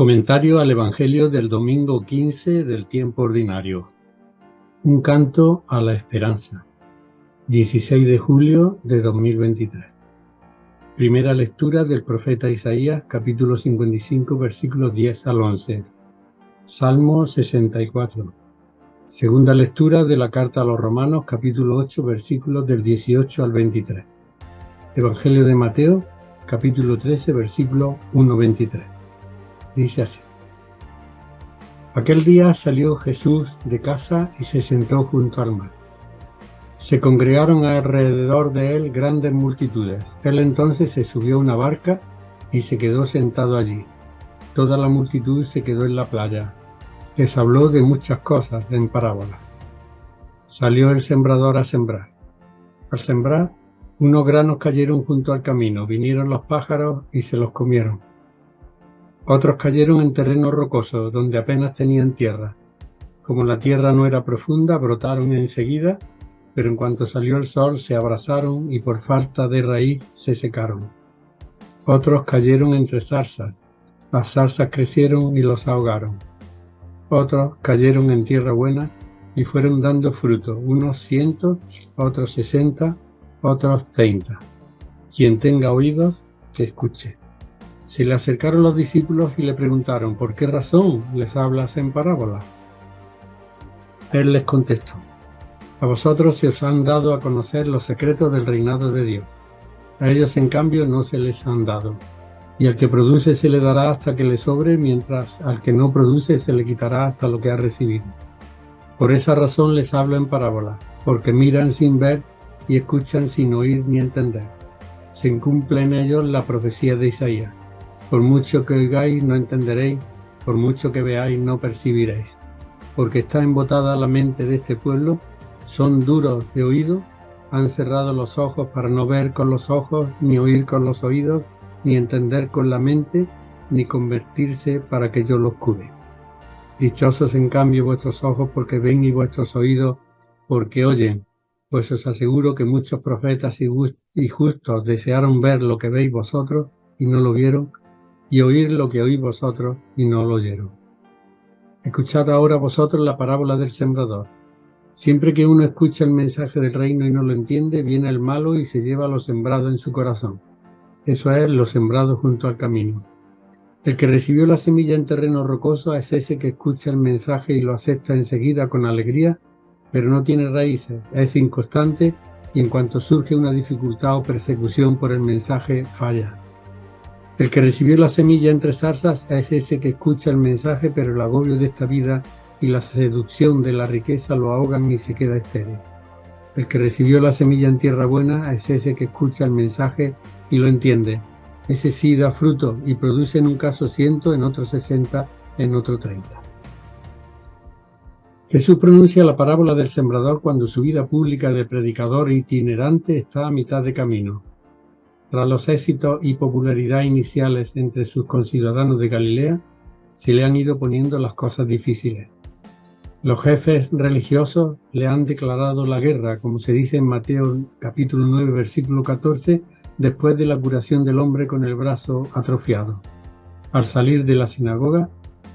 Comentario al Evangelio del domingo 15 del tiempo ordinario. Un canto a la esperanza. 16 de julio de 2023. Primera lectura del profeta Isaías, capítulo 55, versículos 10 al 11. Salmo 64. Segunda lectura de la carta a los Romanos, capítulo 8, versículos del 18 al 23. Evangelio de Mateo, capítulo 13, versículo 1-23. Dice así: Aquel día salió Jesús de casa y se sentó junto al mar. Se congregaron alrededor de él grandes multitudes. Él entonces se subió a una barca y se quedó sentado allí. Toda la multitud se quedó en la playa. Les habló de muchas cosas en parábolas. Salió el sembrador a sembrar. Al sembrar, unos granos cayeron junto al camino. Vinieron los pájaros y se los comieron. Otros cayeron en terreno rocoso, donde apenas tenían tierra. Como la tierra no era profunda, brotaron enseguida, pero en cuanto salió el sol se abrasaron y por falta de raíz se secaron. Otros cayeron entre zarzas. Las zarzas crecieron y los ahogaron. Otros cayeron en tierra buena y fueron dando fruto, unos 100, otros 60, otros 30. Quien tenga oídos, que escuche. Se le acercaron los discípulos y le preguntaron: ¿por qué razón les hablas en parábolas? Él les contestó: a vosotros se os han dado a conocer los secretos del reinado de Dios. A ellos, en cambio, no se les han dado. Y al que produce se le dará hasta que le sobre, mientras al que no produce se le quitará hasta lo que ha recibido. Por esa razón les hablo en parábolas, porque miran sin ver y escuchan sin oír ni entender. Se cumple en ellos la profecía de Isaías. Por mucho que oigáis, no entenderéis, por mucho que veáis, no percibiréis. Porque está embotada la mente de este pueblo, son duros de oído, han cerrado los ojos para no ver con los ojos, ni oír con los oídos, ni entender con la mente, ni convertirse para que yo los cure. Dichosos en cambio vuestros ojos porque ven y vuestros oídos porque oyen, pues os aseguro que muchos profetas y justos desearon ver lo que veis vosotros y no lo vieron, y oír lo que oís vosotros y no lo oyeron. Escuchad ahora vosotros la parábola del sembrador. Siempre que uno escucha el mensaje del reino y no lo entiende, viene el malo y se lleva lo sembrado en su corazón. Eso es lo sembrado junto al camino. El que recibió la semilla en terreno rocoso es ese que escucha el mensaje y lo acepta enseguida con alegría, pero no tiene raíces, es inconstante y en cuanto surge una dificultad o persecución por el mensaje, falla. El que recibió la semilla entre zarzas es ese que escucha el mensaje, pero el agobio de esta vida y la seducción de la riqueza lo ahogan y se queda estéril. El que recibió la semilla en tierra buena es ese que escucha el mensaje y lo entiende. Ese sí da fruto y produce en un caso 100, en otro 60, en otro 30. Jesús pronuncia la parábola del sembrador cuando su vida pública de predicador itinerante está a mitad de camino. Tras los éxitos y popularidad iniciales entre sus conciudadanos de Galilea, se le han ido poniendo las cosas difíciles. Los jefes religiosos le han declarado la guerra, como se dice en Mateo capítulo 9, versículo 14, después de la curación del hombre con el brazo atrofiado. Al salir de la sinagoga,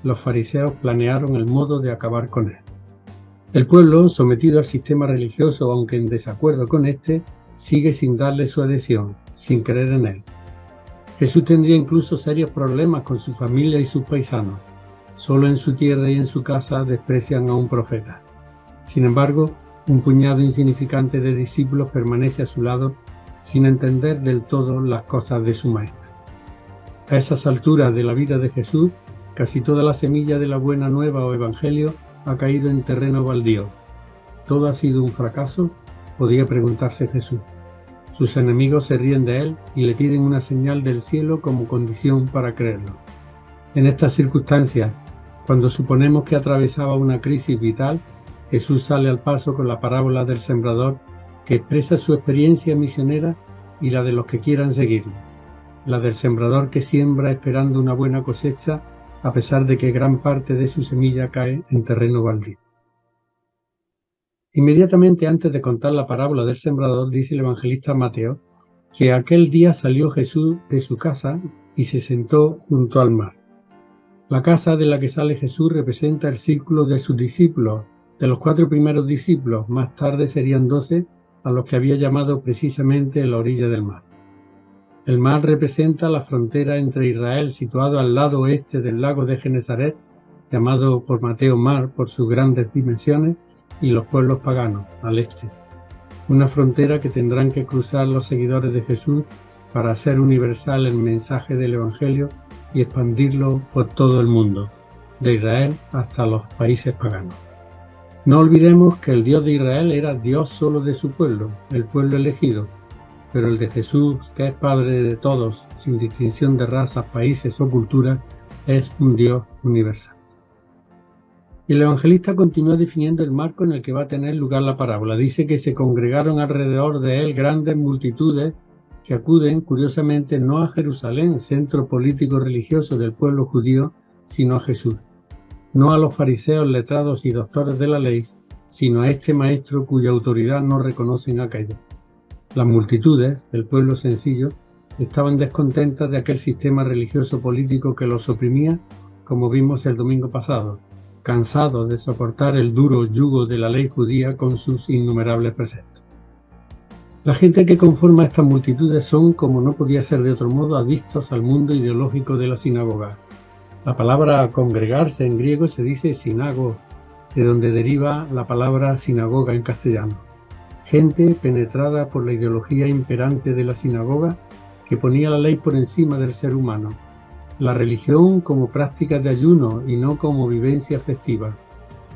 los fariseos planearon el modo de acabar con él. El pueblo, sometido al sistema religioso, aunque en desacuerdo con este, sigue sin darle su adhesión, sin creer en él. Jesús tendría incluso serios problemas con su familia y sus paisanos. Solo en su tierra y en su casa desprecian a un profeta. Sin embargo, un puñado insignificante de discípulos permanece a su lado sin entender del todo las cosas de su maestro. A esas alturas de la vida de Jesús, casi toda la semilla de la buena nueva o evangelio ha caído en terreno baldío. ¿Todo ha sido un fracaso?, podría preguntarse Jesús. Sus enemigos se ríen de él y le piden una señal del cielo como condición para creerlo. En estas circunstancias, cuando suponemos que atravesaba una crisis vital, Jesús sale al paso con la parábola del sembrador, que expresa su experiencia misionera y la de los que quieran seguirlo. La del sembrador que siembra esperando una buena cosecha, a pesar de que gran parte de su semilla cae en terreno baldío. Inmediatamente antes de contar la parábola del sembrador, dice el evangelista Mateo, que aquel día salió Jesús de su casa y se sentó junto al mar. La casa de la que sale Jesús representa el círculo de sus discípulos, de los 4 primeros discípulos, más tarde serían 12, a los que había llamado precisamente la orilla del mar. El mar representa la frontera entre Israel, situado al lado oeste del lago de Genesaret, llamado por Mateo mar por sus grandes dimensiones, y los pueblos paganos, al este. Una frontera que tendrán que cruzar los seguidores de Jesús para hacer universal el mensaje del Evangelio y expandirlo por todo el mundo, de Israel hasta los países paganos. No olvidemos que el Dios de Israel era Dios solo de su pueblo, el pueblo elegido, pero el de Jesús, que es Padre de todos, sin distinción de razas, países o culturas, es un Dios universal. Y el evangelista continúa definiendo el marco en el que va a tener lugar la parábola. Dice que se congregaron alrededor de él grandes multitudes que acuden, curiosamente, no a Jerusalén, centro político religioso del pueblo judío, sino a Jesús. No a los fariseos, letrados y doctores de la ley, sino a este maestro cuya autoridad no reconocen aquellos. Las multitudes, del pueblo sencillo, estaban descontentas de aquel sistema religioso político que los oprimía, como vimos el domingo pasado, cansados de soportar el duro yugo de la ley judía con sus innumerables preceptos. La gente que conforma estas multitudes son, como no podía ser de otro modo, adictos al mundo ideológico de la sinagoga. La palabra congregarse en griego se dice sinago, de donde deriva la palabra sinagoga en castellano. Gente penetrada por la ideología imperante de la sinagoga que ponía la ley por encima del ser humano, la religión como práctica de ayuno y no como vivencia festiva,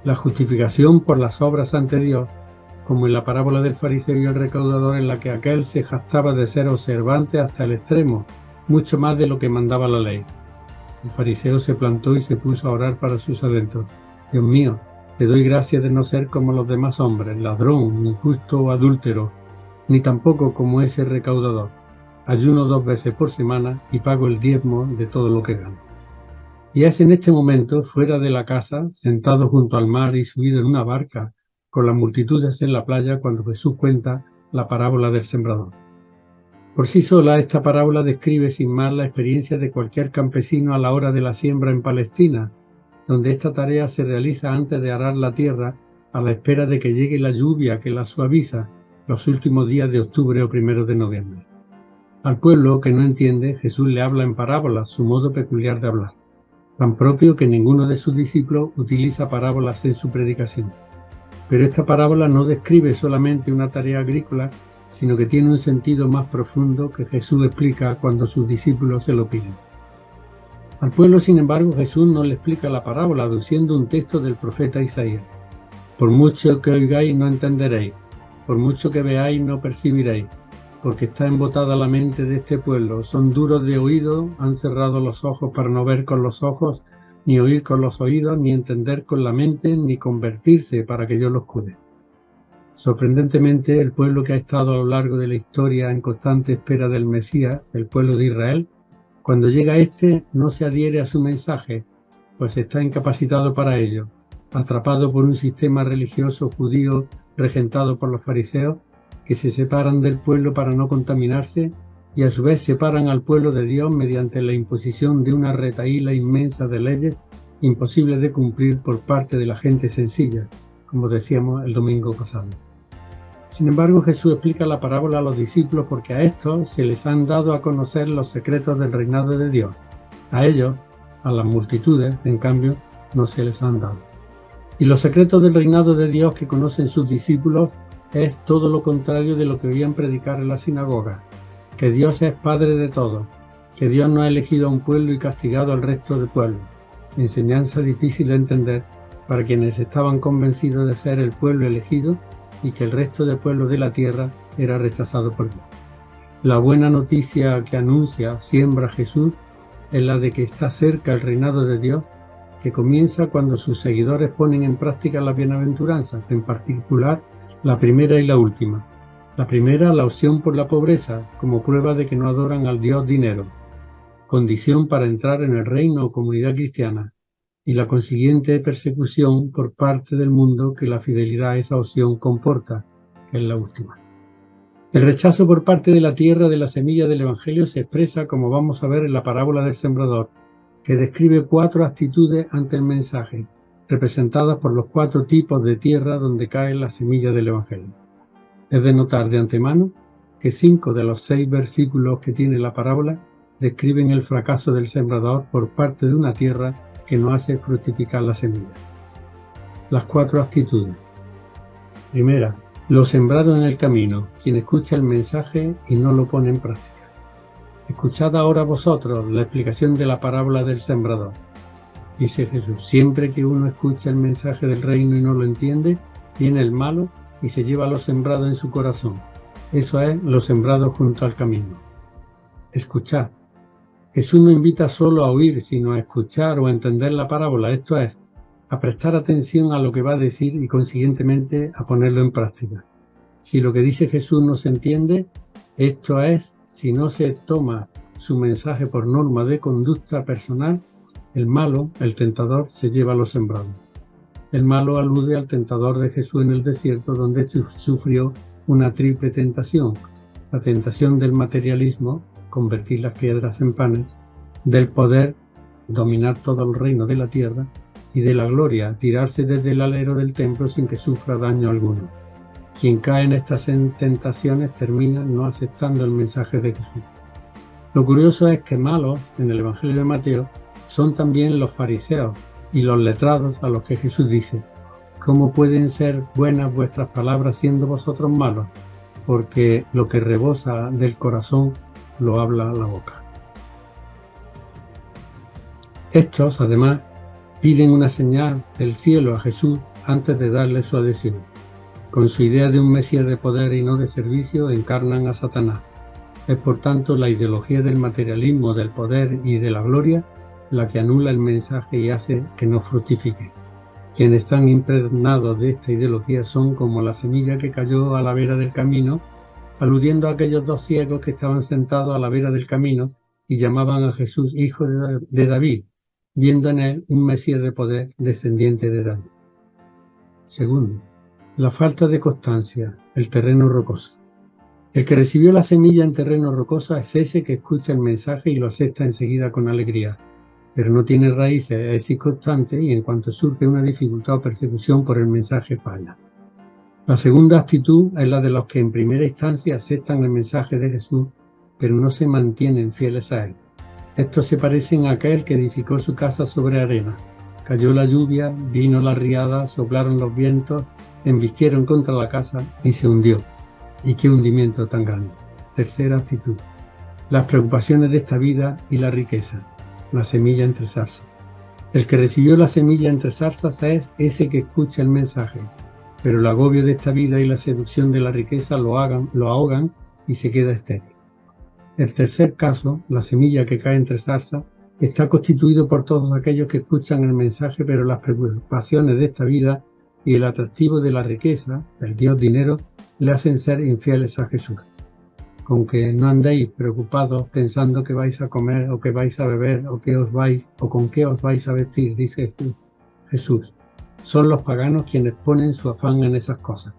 la justificación por las obras ante Dios, como en la parábola del fariseo y el recaudador, en la que aquel se jactaba de ser observante hasta el extremo, mucho más de lo que mandaba la ley. El fariseo se plantó y se puso a orar para sus adentros. Dios mío, te doy gracias de no ser como los demás hombres, ladrón, injusto o adúltero, ni tampoco como ese recaudador. Ayuno 2 veces por semana y pago el diezmo de todo lo que gano. Y es en este momento, fuera de la casa, sentado junto al mar y subido en una barca, con las multitudes en la playa, cuando Jesús cuenta la parábola del sembrador. Por sí sola, esta parábola describe sin más la experiencia de cualquier campesino a la hora de la siembra en Palestina, donde esta tarea se realiza antes de arar la tierra, a la espera de que llegue la lluvia que la suaviza los últimos días de octubre o primeros de noviembre. Al pueblo que no entiende, Jesús le habla en parábolas, su modo peculiar de hablar, tan propio que ninguno de sus discípulos utiliza parábolas en su predicación. Pero esta parábola no describe solamente una tarea agrícola, sino que tiene un sentido más profundo que Jesús explica cuando sus discípulos se lo piden. Al pueblo, sin embargo, Jesús no le explica la parábola, aduciendo un texto del profeta Isaías. Por mucho que oigáis no entenderéis, por mucho que veáis no percibiréis, porque está embotada la mente de este pueblo, son duros de oído, han cerrado los ojos para no ver con los ojos, ni oír con los oídos, ni entender con la mente, ni convertirse para que yo los cure. Sorprendentemente, el pueblo que ha estado a lo largo de la historia en constante espera del Mesías, el pueblo de Israel, cuando llega este no se adhiere a su mensaje, pues está incapacitado para ello, atrapado por un sistema religioso judío regentado por los fariseos, que se separan del pueblo para no contaminarse y a su vez separan al pueblo de Dios mediante la imposición de una retahíla inmensa de leyes imposibles de cumplir por parte de la gente sencilla, como decíamos el domingo pasado. Sin embargo, Jesús explica la parábola a los discípulos porque a estos se les han dado a conocer los secretos del reinado de Dios. A ellos, a las multitudes, en cambio, no se les han dado. Y los secretos del reinado de Dios que conocen sus discípulos es todo lo contrario de lo que oían predicar en la sinagoga, que Dios es Padre de todos, que Dios no ha elegido a un pueblo y castigado al resto del pueblo. Enseñanza difícil de entender para quienes estaban convencidos de ser el pueblo elegido y que el resto del pueblo de la tierra era rechazado por Dios. La buena noticia que anuncia, siembra Jesús, es la de que está cerca el reinado de Dios, que comienza cuando sus seguidores ponen en práctica las bienaventuranzas, en particular la primera y la última. La primera, la opción por la pobreza, como prueba de que no adoran al Dios dinero, condición para entrar en el reino o comunidad cristiana, y la consiguiente persecución por parte del mundo que la fidelidad a esa opción comporta, que es la última. El rechazo por parte de la tierra de la semilla del Evangelio se expresa, como vamos a ver en la parábola del sembrador, que describe 4 actitudes ante el mensaje, representadas por los 4 tipos de tierra donde cae la semilla del Evangelio. Es de notar de antemano que 5 de los 6 versículos que tiene la parábola describen el fracaso del sembrador por parte de una tierra que no hace fructificar la semilla. Las 4 actitudes. Primera, lo sembrado en el camino, quien escucha el mensaje y no lo pone en práctica. Escuchad ahora vosotros la explicación de la parábola del sembrador. Dice Jesús, siempre que uno escucha el mensaje del reino y no lo entiende, viene el malo y se lleva lo sembrado en su corazón. Eso es lo sembrado junto al camino. Escuchad. Jesús no invita solo a oír, sino a escuchar o a entender la parábola, esto es, a prestar atención a lo que va a decir y consiguientemente a ponerlo en práctica. Si lo que dice Jesús no se entiende, esto es, si no se toma su mensaje por norma de conducta personal, el malo, el tentador, se lleva lo sembrado. El malo alude al tentador de Jesús en el desierto, donde sufrió una triple tentación: la tentación del materialismo, convertir las piedras en panes, del poder, dominar todo el reino de la tierra, y de la gloria, tirarse desde el alero del templo sin que sufra daño alguno. Quien cae en estas tentaciones termina no aceptando el mensaje de Jesús. Lo curioso es que malos, en el Evangelio de Mateo, son también los fariseos y los letrados a los que Jesús dice: ¿cómo pueden ser buenas vuestras palabras siendo vosotros malos? Porque lo que rebosa del corazón lo habla la boca. Estos, además, piden una señal del cielo a Jesús antes de darle su adhesión. Con su idea de un Mesías de poder y no de servicio, encarnan a Satanás. Es por tanto la ideología del materialismo, del poder y de la gloria la que anula el mensaje y hace que no fructifique. Quienes están impregnados de esta ideología son como la semilla que cayó a la vera del camino, aludiendo a aquellos 2 ciegos que estaban sentados a la vera del camino y llamaban a Jesús hijo de David, viendo en él un Mesías de poder descendiente de David. Segundo, la falta de constancia, el terreno rocoso. El que recibió la semilla en terreno rocoso es ese que escucha el mensaje y lo acepta enseguida con alegría, pero no tiene raíces, es inconstante y en cuanto surge una dificultad o persecución por el mensaje falla. La segunda actitud es la de los que en primera instancia aceptan el mensaje de Jesús, pero no se mantienen fieles a él. Estos se parecen a aquel que edificó su casa sobre arena. Cayó la lluvia, vino la riada, soplaron los vientos, embistieron contra la casa y se hundió. ¿Y qué hundimiento tan grande? Tercera actitud. Las preocupaciones de esta vida y la riqueza. La semilla entre zarzas. El que recibió la semilla entre zarzas es ese que escucha el mensaje, pero el agobio de esta vida y la seducción de la riqueza lo ahogan y se queda estéril. El tercer caso, la semilla que cae entre zarzas, está constituido por todos aquellos que escuchan el mensaje, pero las preocupaciones de esta vida y el atractivo de la riqueza, del Dios dinero, le hacen ser infieles a Jesús. Con que no andéis preocupados pensando que vais a comer o que vais a beber o con qué os vais a vestir, dice Jesús. Son los paganos quienes ponen su afán en esas cosas.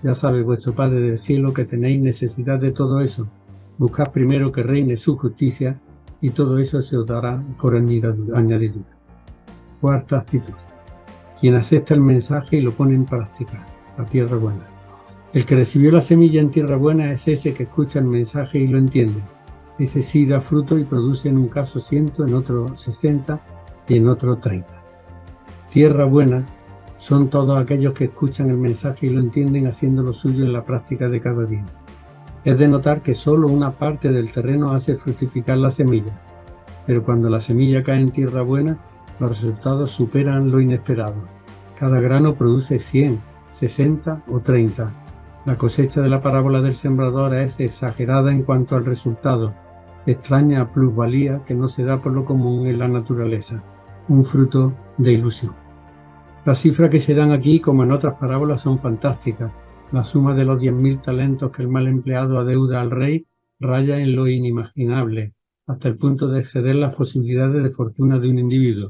Ya sabe vuestro Padre del cielo que tenéis necesidad de todo eso. Buscad primero que reine su justicia y todo eso se os dará por añadidura. Cuarta actitud. Quien acepta el mensaje y lo pone en práctica, la tierra buena. El que recibió la semilla en tierra buena es ese que escucha el mensaje y lo entiende. Ese sí da fruto y produce en un caso 100, en otro 60 y en otro 30. Tierra buena son todos aquellos que escuchan el mensaje y lo entienden haciendo lo suyo en la práctica de cada día. Es de notar que solo una parte del terreno hace fructificar la semilla, pero cuando la semilla cae en tierra buena, los resultados superan lo inesperado. Cada grano produce 100, 60 o 30. La cosecha de la parábola del sembrador es exagerada en cuanto al resultado, extraña plusvalía que no se da por lo común en la naturaleza, un fruto de ilusión. Las cifras que se dan aquí, como en otras parábolas, son fantásticas. La suma de los 10.000 talentos que el mal empleado adeuda al rey raya en lo inimaginable, hasta el punto de exceder las posibilidades de fortuna de un individuo.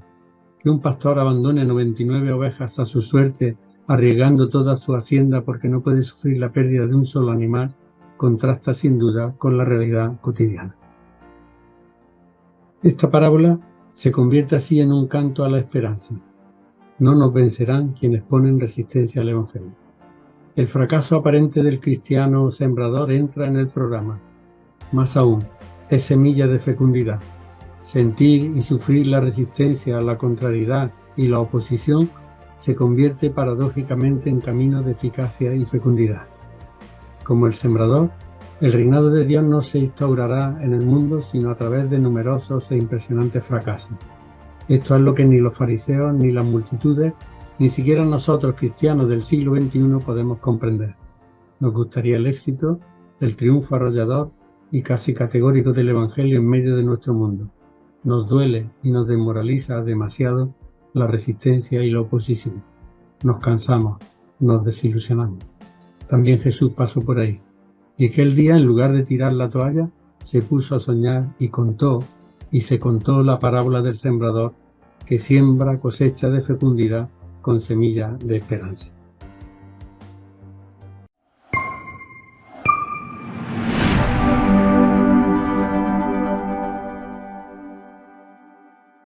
Que un pastor abandone 99 ovejas a su suerte, arriesgando toda su hacienda porque no puede sufrir la pérdida de un solo animal, contrasta sin duda con la realidad cotidiana. Esta parábola se convierte así en un canto a la esperanza. No nos vencerán quienes ponen resistencia al Evangelio. El fracaso aparente del cristiano sembrador entra en el programa. Más aún, es semilla de fecundidad. Sentir y sufrir la resistencia, la contrariedad y la oposición se convierte paradójicamente en camino de eficacia y fecundidad. Como el sembrador, el reinado de Dios no se instaurará en el mundo sino a través de numerosos e impresionantes fracasos. Esto es lo que ni los fariseos, ni las multitudes, ni siquiera nosotros cristianos del siglo XXI podemos comprender. Nos gustaría el éxito, el triunfo arrollador y casi categórico del Evangelio en medio de nuestro mundo. Nos duele y nos desmoraliza demasiado la resistencia y la oposición. Nos cansamos, nos desilusionamos. También Jesús pasó por ahí. Y aquel día, en lugar de tirar la toalla, se puso a soñar y se contó la parábola del sembrador que siembra cosecha de fecundidad con semilla de esperanza.